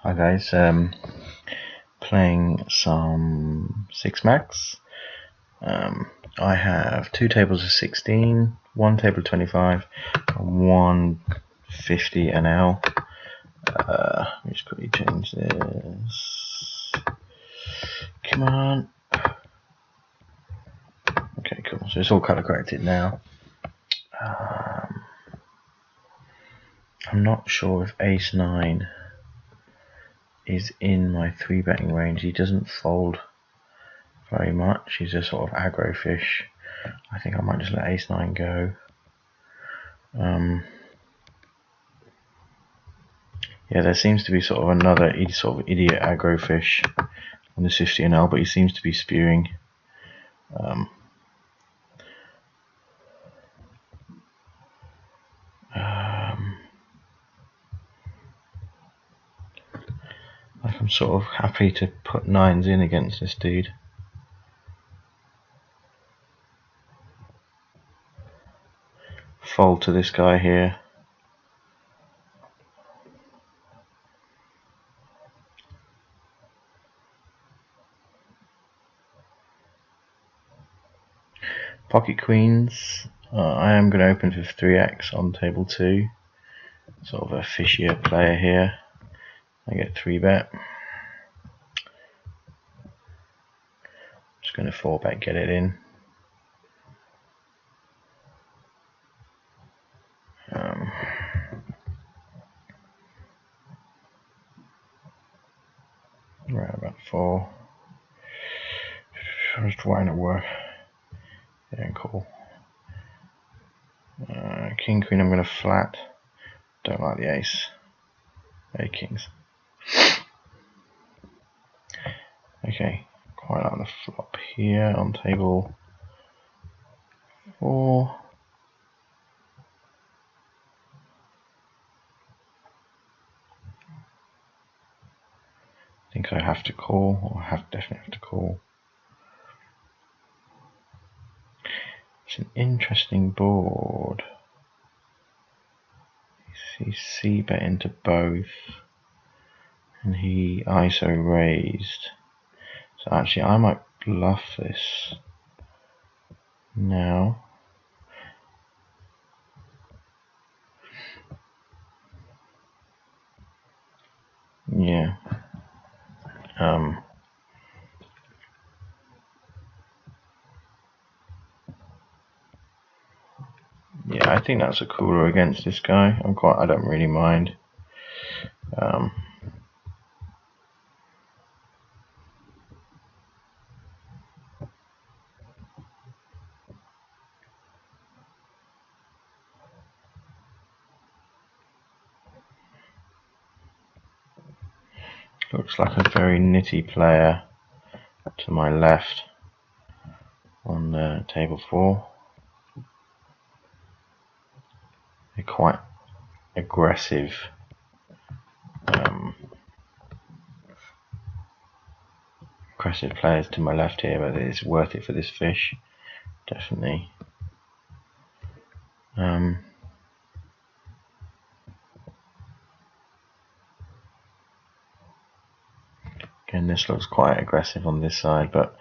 Hi guys, playing some 6 max. I have 2 tables of 16, 1 table of 25, and 1 50 NL. Let me just quickly change this. Come on. Okay, cool. So it's all color corrected now. I'm not sure if ace 9 is in my 3-betting range. He doesn't fold very much. He's a sort of aggro fish. I think I might just let ace 9 go. Yeah, there seems to be sort of another sort of idiot aggro fish on this 50 NL, but he seems to be spewing. Like I'm sort of happy to put 9s in against this dude. Fold to this guy here. Pocket queens. I am going to open for 3x on table 2. Sort of a fishier player here. I get 3-bet. Just going to 4-bet, get it in. Right about 4. Just why not work? Yeah, cool. King queen. I'm going to flat. Don't like the ace. 8 kings. Okay, quite like the flop here on table 4. I think I have to call, or definitely have to call. It's an interesting board. You see c-bet into both, and he ISO raised. So actually I might bluff this now. Yeah. Yeah, I think that's a cooler against this guy. I don't really mind. Looks like a very nitty player to my left on table 4. They're quite aggressive. Aggressive players to my left here, but it's worth it for this fish, definitely. Again, this looks quite aggressive on this side, but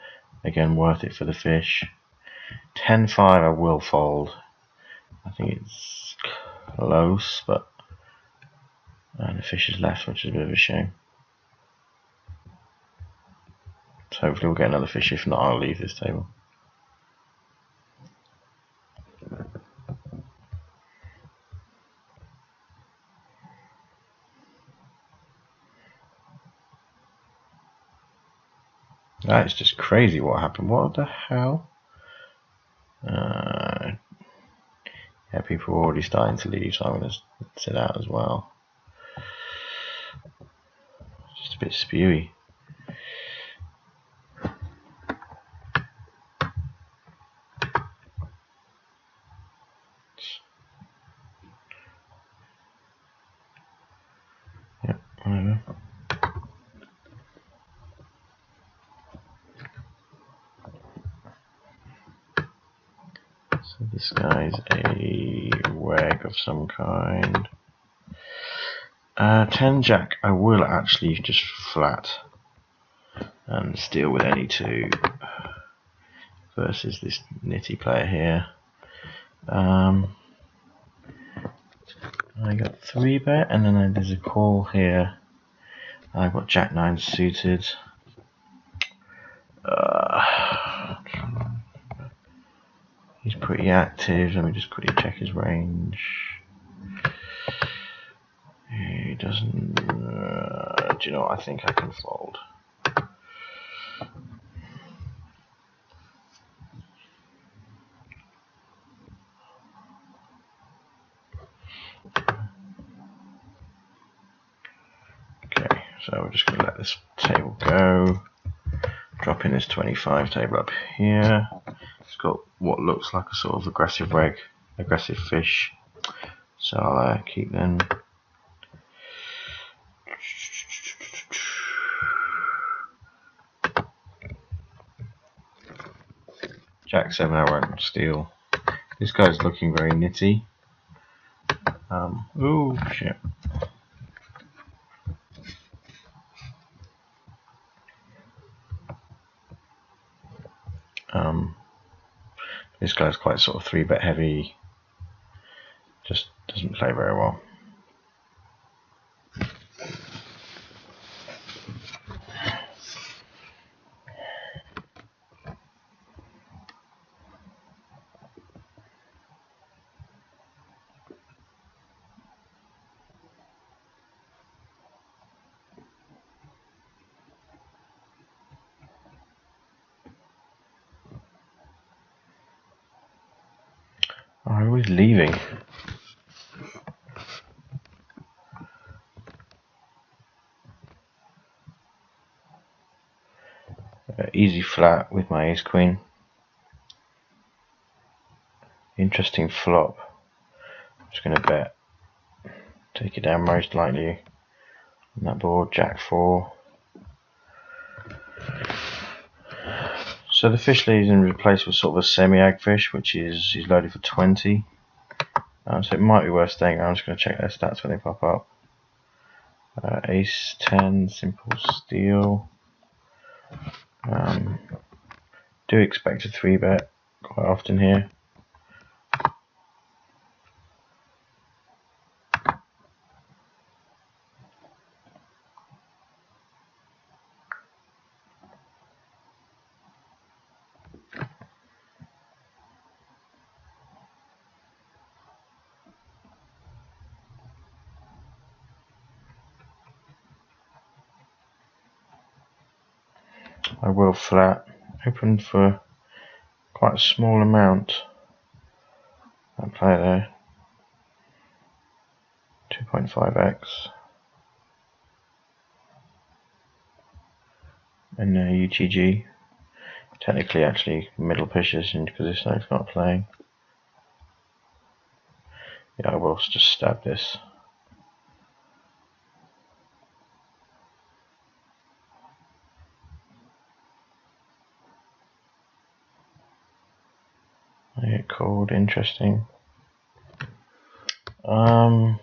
again, worth it for the fish. 10-5 I will fold. I think it's close, but the fish is left, which is a bit of a shame. So hopefully we'll get another fish. If not, I'll leave this table. That is just crazy what happened. What the hell? Yeah, people are already starting to leave, so I'm going to sit out as well. Just a bit spewy. Yep, whatever. So this guy's a wag of some kind. 10 jack, I will actually just flat and steal with any two versus this nitty player here. I got 3-bet, and then there's a call here. I've got jack 9 suited. He's pretty active. Let me just quickly check his range. He doesn't. Do you know what? I think I can fold. Okay, so we're just going to let this table go. Drop in this 25 table up here. It's got what looks like a sort of aggressive fish. So I'll keep them. Jack 7, I won't steal. This guy's looking very nitty. Oh shit. This guy's quite sort of 3-bet heavy. Just doesn't play very well. Oh, I'm always leaving. Easy flat with my ace queen. Interesting flop. I'm just going to bet. Take it down most likely on that board. Jack 4. So the fish leads in replaced with sort of a semi-ag fish, which is he's loaded for 20. So it might be worth staying around. I'm just going to check their stats when they pop up. Ace 10, simple steal. Do expect a 3-bet quite often here. I will flat, open for quite a small amount. That player there, 2.5x, and UTG. Technically, actually, middle position because this knife's not playing. Yeah, I will just stab this. I get called. Interesting. I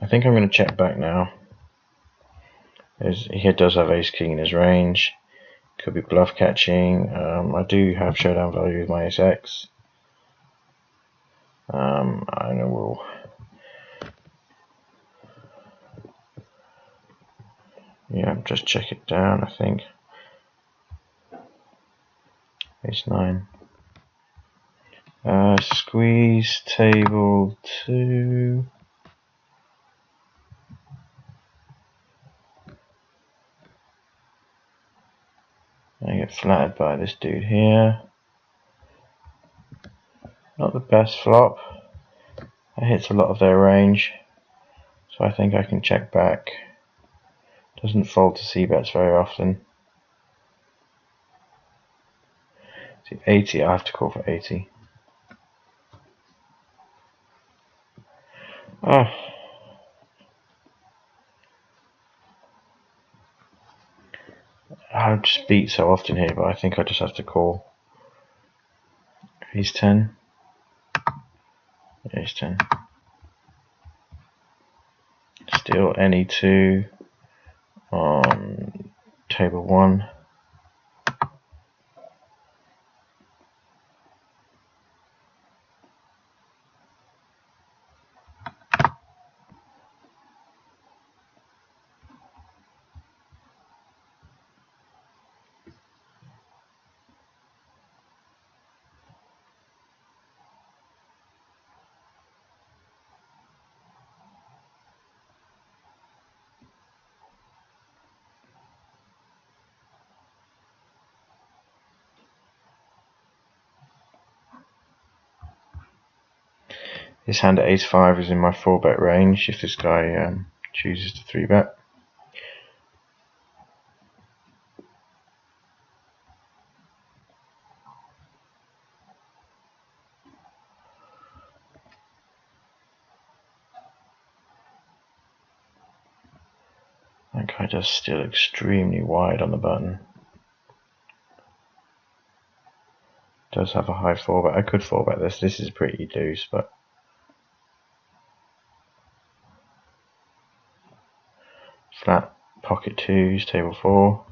think I'm going to check back now. He does have ace king in his range. Could be bluff catching. I do have showdown value with my ace x. I know we'll. Yeah, just check it down. I think ace 9. Squeeze table 2. I get flattered by this dude here. Not the best flop. It hits a lot of their range, so I think I can check back. Doesn't fold to c-bets very often. See, 80, I have to call for 80. Oh. I just beat so often here, but I think I just have to call. Ace 10. Ace 10. still any two on table 1. This hand at ace-5 is in my 4-bet range if this guy chooses to 3-bet. That guy does still extremely wide on the button. Does have a high 4-bet. I could 4-bet this. This is pretty loose, but flat pocket 2s, table 4.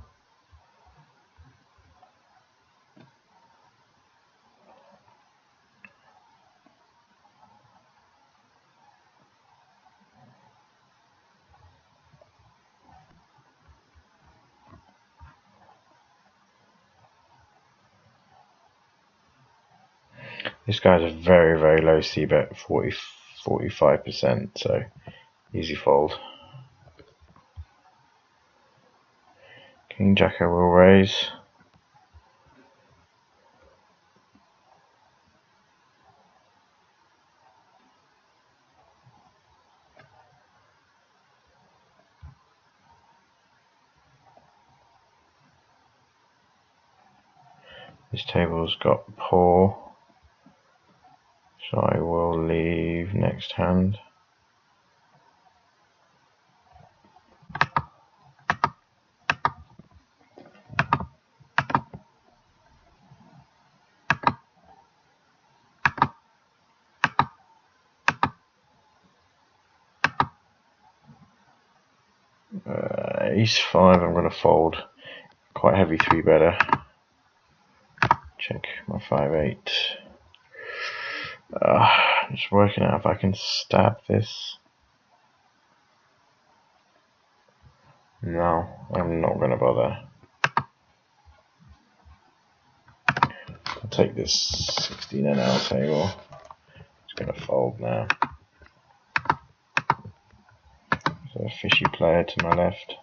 This guy's a very, very low c-bet, 45%, so easy fold. King Jack I will raise. This table's got poor, so I will leave next hand. Ace-5 I'm going to fold. Quite heavy 3-better. Check my 5-8. Just working out if I can stab this. No, I'm not going to bother. I'll take this 16 NL table. It's going to fold now. There's a fishy player to my left.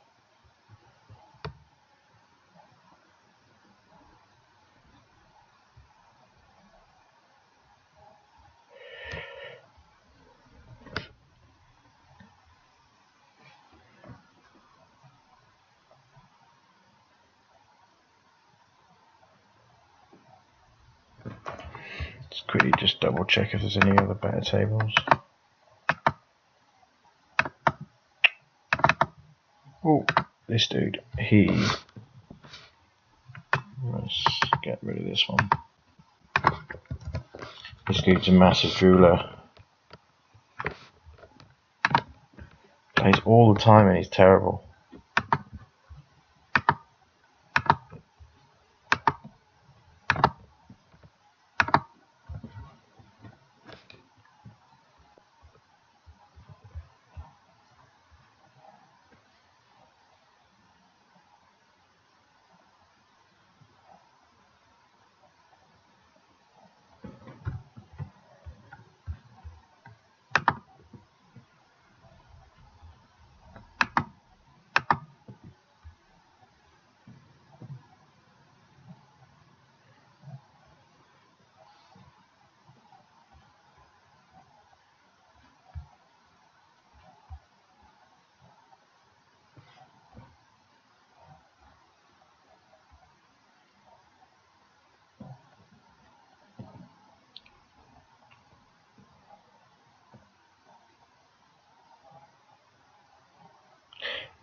Let's quickly just double check if there's any other better tables. Oh, this dude, let's get rid of this one. This dude's a massive drooler. Plays all the time and he's terrible.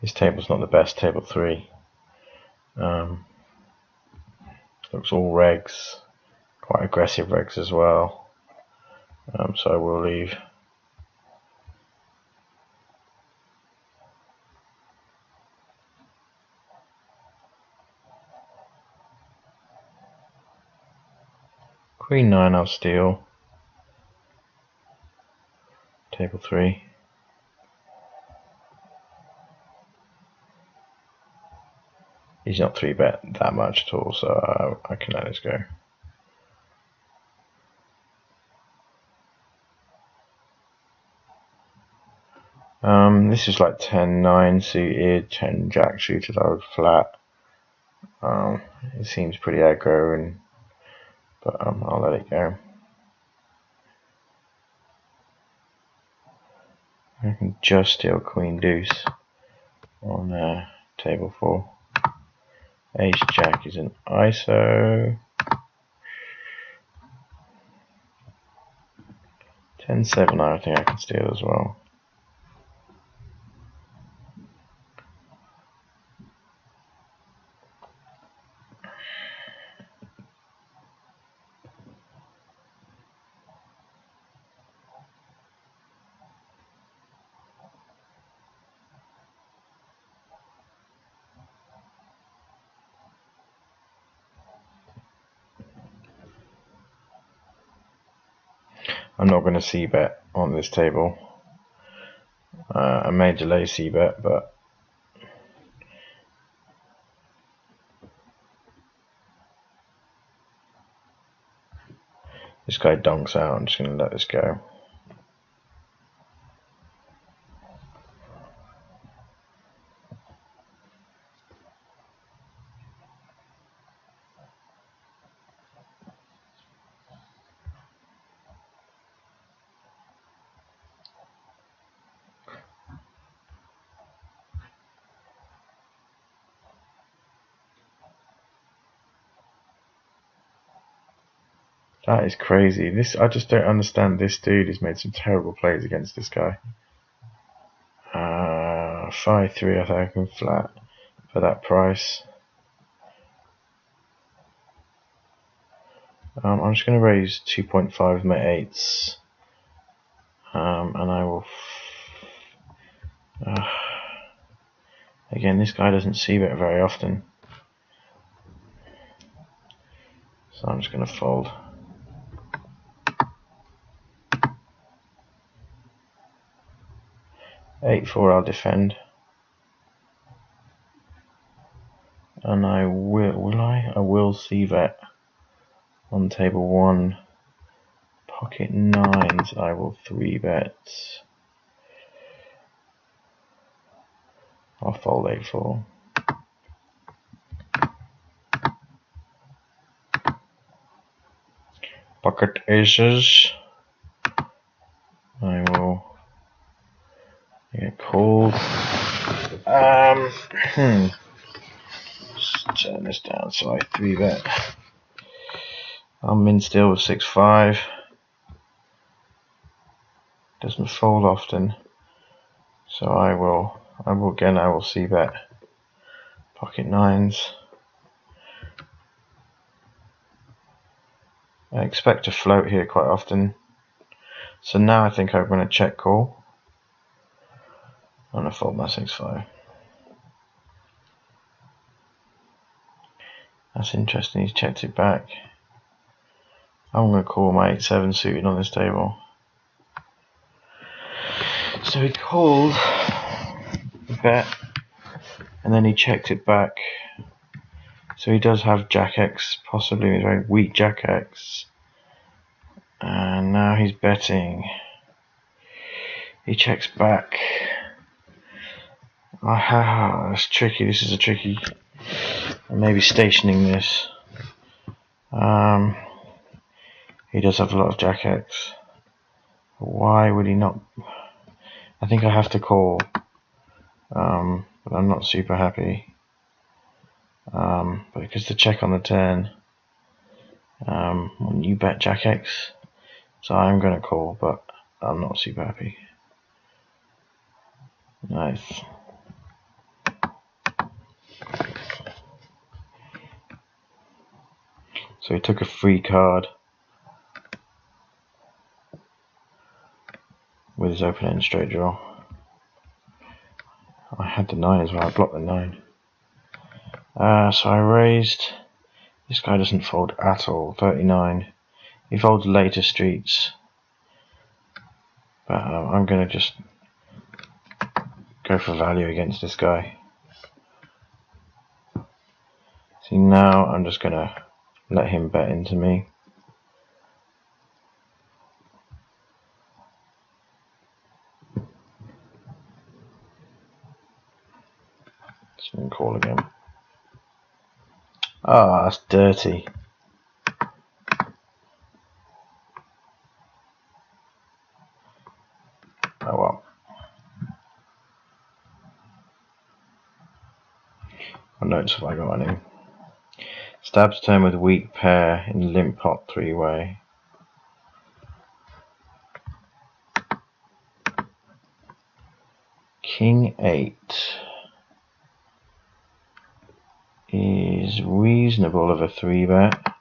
This table's not the best, table 3. Looks all regs, quite aggressive regs as well. So I will leave. Queen 9 I'll steal. Table 3. He's not 3-bet that much at all, so I can let this go. This is like 10-9 suited, 10-jack suited. I would flat. It seems pretty aggro, but I'll let it go. I can just steal Queen Deuce on table 4. Ace Jack is an ISO. 10-7 I think I can steal as well. I'm not going to c-bet on this table. I may delay c-bet, but this guy donks out. I'm just going to let this go. That is crazy. I just don't understand. This dude has made some terrible plays against this guy. 5-3 I think I can flat for that price. I'm just going to raise 2.5 with my 8s. And I will... again, this guy doesn't c-bet very often. So I'm just going to fold. 8-4 I'll defend. And I will c-bet on table 1. Pocket 9s I will 3-bet. I'll fold 8-4. Pocket aces I will get called. Just turn this down so I 3-bet. I'm in still with 6-5. Doesn't fold often, so I will c-bet. Pocket 9s. I expect to float here quite often, so now I think I'm going to check call. I'm going to fold my 6-5. That's interesting, he's checked it back. I'm going to call my 8-7 suited on this table. So he called the bet, and then he checked it back. So he does have Jack X, possibly a very weak Jack X. And now he's betting. He checks back. It's tricky. This is a tricky. Maybe stationing this. He does have a lot of Jack X. Why would he not? I think I have to call. But I'm not super happy. But because the check on the turn, when you bet Jack X, so I'm going to call, but I'm not super happy. Nice. So he took a free card with his open end straight draw. I had the 9 as well. I blocked the 9. So I raised. This guy doesn't fold at all. 39. He folds later streets, but I'm going to just go for value against this guy. See, now I'm just going to let him bet into me. Just going to call again. Ah, that's dirty. Oh well. What notes have I got any? Stabs turn with weak pair in limp pot 3-way. King 8 is reasonable of a 3-bet.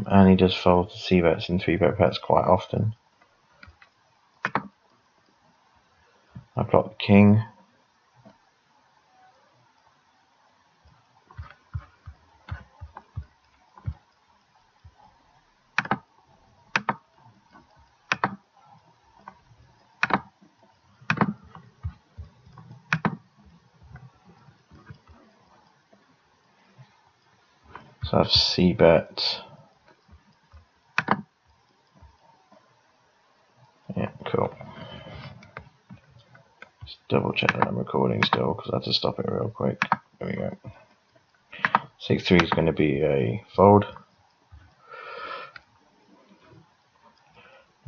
And he does fold to c-bets and 3-bet bets quite often. I block the king. So I have c-bet. Yeah, cool. Just double check that I'm recording still because I had to stop it real quick. There we go. 6-3 is going to be a fold.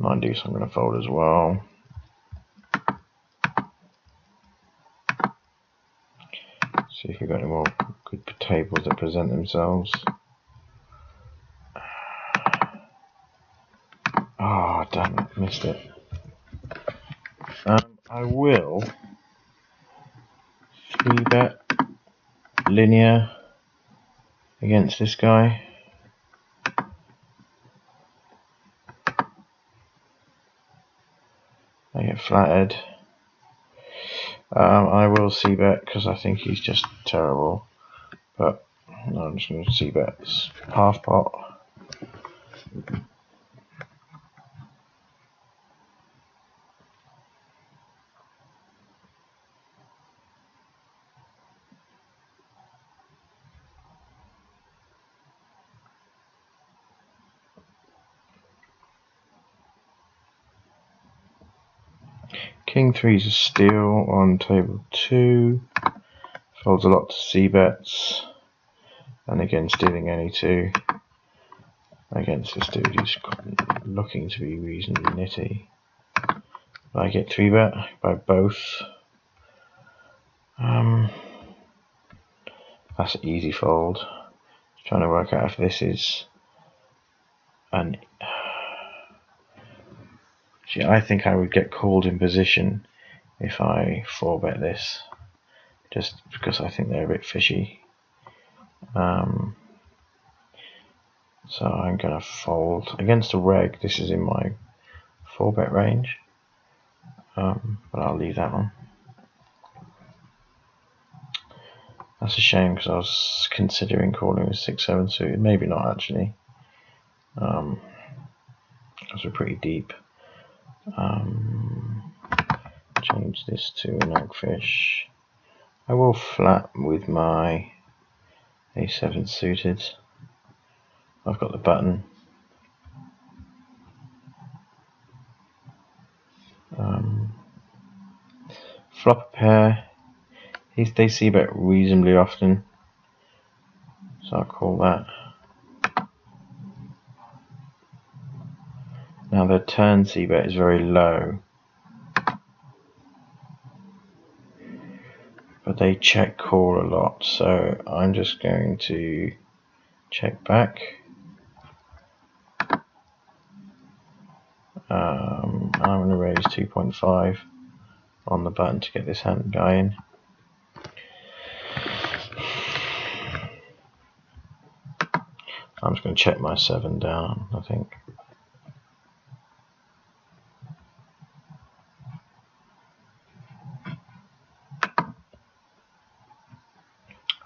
9 deuce I'm going to fold as well. See if we've got any more good tables that present themselves. Oh, damn it, missed it. I will 3-bet linear against this guy. I get flattered. I will c-bet because I think he's just terrible. But no, I'm just going to c-bet half pot. King 3 is a steal on table 2. Folds a lot to c-bets. And again, stealing any 2 against this dude who's looking to be reasonably nitty. I get 3-bet by both. That's an easy fold. Just trying to work out if this is an. See, I think I would get called in position if I 4-bet this, just because I think they're a bit fishy. So I'm going to fold against a reg. This is in my 4-bet range, but I'll leave that one. That's a shame because I was considering calling with 6-7 suited. Maybe not actually, because we're pretty deep. Change this to an eggfish. I will flat with my A7 suited. I've got the button. Flop a pair. They c-bet reasonably often, so I'll call that. Now their turn c-bet is very low, but they check call a lot, so I'm just going to check back. I'm going to raise 2.5 on the button to get this hand guy in. I'm just going to check my 7 down, I think.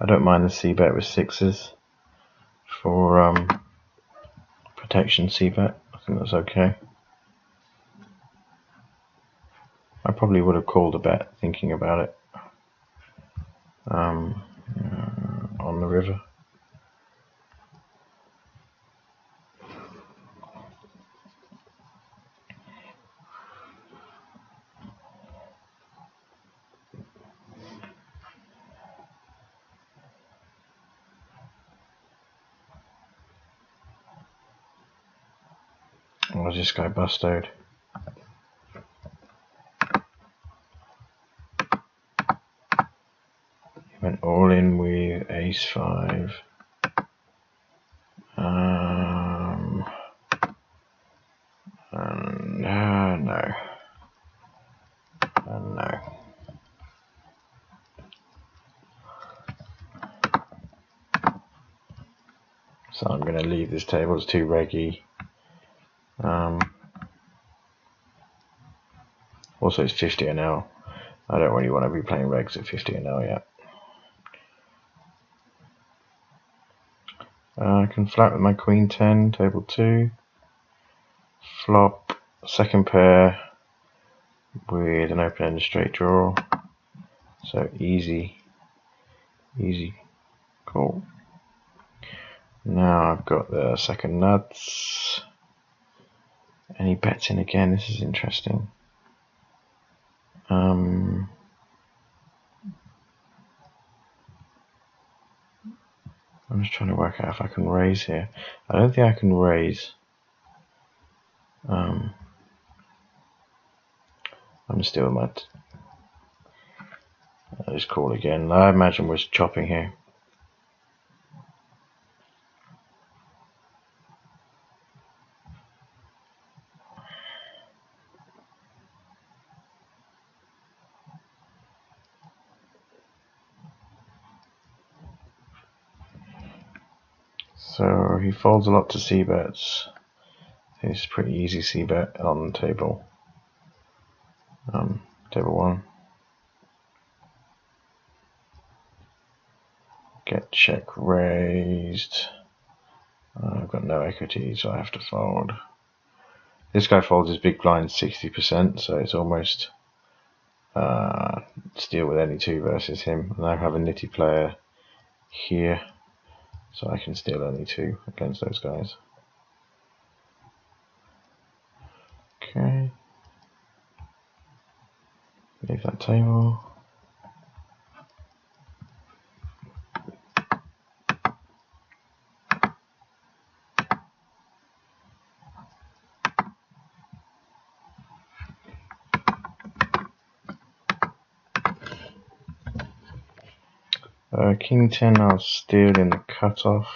I don't mind the c-bet with 6s. for protection c-bet. I think that's okay. I probably would have called a bet thinking about it on the river. Oh, this guy busted. He went all in with ace-5. No. So I'm going to leave this table. It's too reggy. Also, it's 50 an L. I don't really want to be playing regs at 50 an L yet. I can flat with my queen 10, table 2. Flop, second pair with an open-ended straight draw. So easy call. Now I've got the second nuts. And he bets in again. This is interesting. I'm just trying to work out if I can raise here. I don't think I can raise. I'm still mad. I'll just call again. I imagine we're chopping here. So he folds a lot to c-bets. It's pretty easy c-bet on the table. Table 1. Get check raised. I've got no equity, so I have to fold. This guy folds his big blind 60%, so it's almost steal with any two versus him. And I have a nitty player here, so I can steal any two against those guys. Okay. Leave that table. King 10, I'll steal in the cutoff.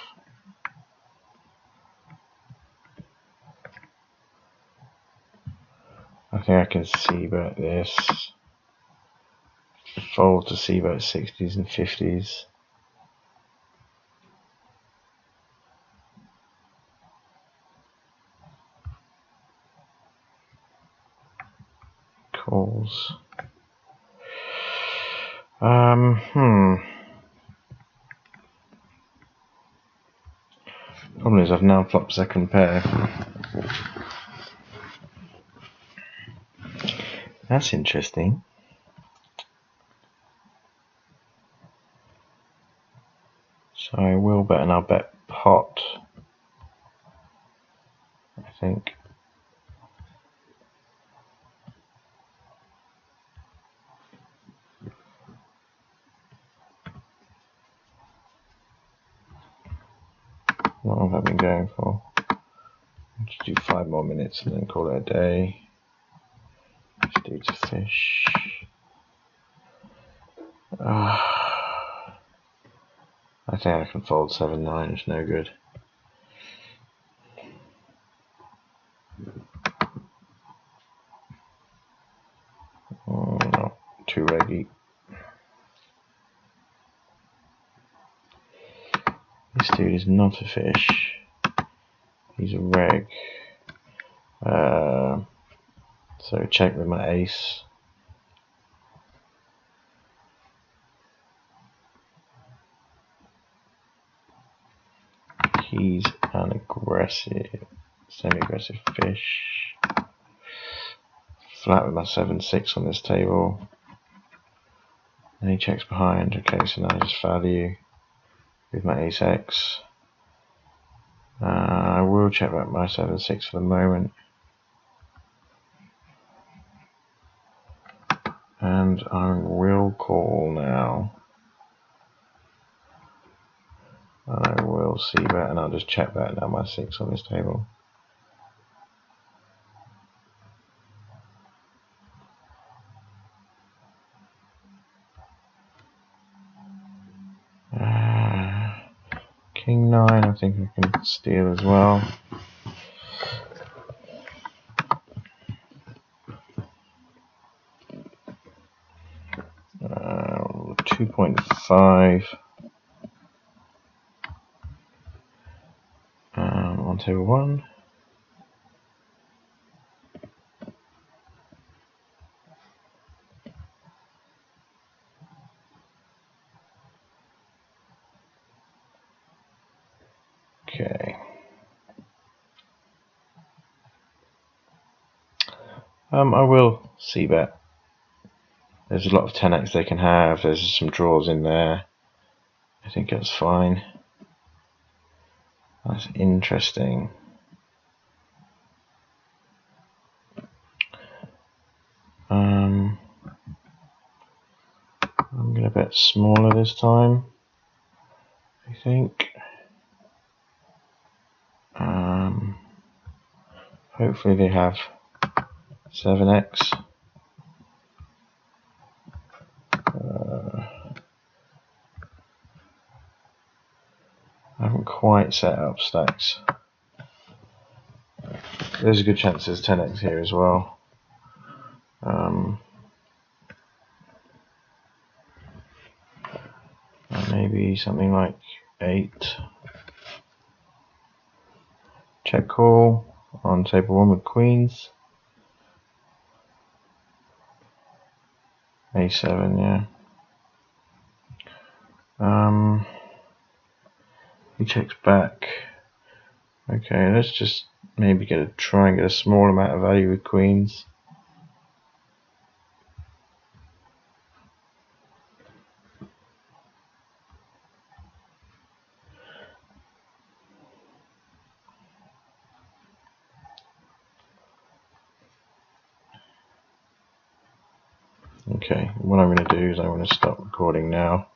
I think I can c-bet this. Fold to c-bet 60s and 50s. Calls. Problem is I've now flopped second pair. That's interesting. So I will bet, and I'll bet pot, I think. What have I been going for? Just do 5 more minutes and then call it a day. Just do to fish. I think I can fold 7-9, it's no good. No, too reggy. This dude is not a fish. He's a reg. So check with my ace. He's an aggressive, semi-aggressive fish. Flat with my 7-6 on this table. And he checks behind. Okay, so now I just value with my ace-x. I will check back my 7-6 for the moment. And I will call now. I will see that, and I'll just check that now, my 6 on this table. King 9, I think I can steal as well. 2.5 on table 1. Okay. I will see bet. There's a lot of 10x they can have. There's some draws in there. I think that's fine. That's interesting. I'm gonna bet smaller this time, I think. Hopefully they have 7x. I haven't quite set up stacks. There's a good chance there's 10x here as well. Maybe something like 8. Check call on table 1 with queens. A7, yeah. He checks back. Okay, let's just maybe try and get a small amount of value with queens. Okay, what I'm going to do is I want to stop recording now.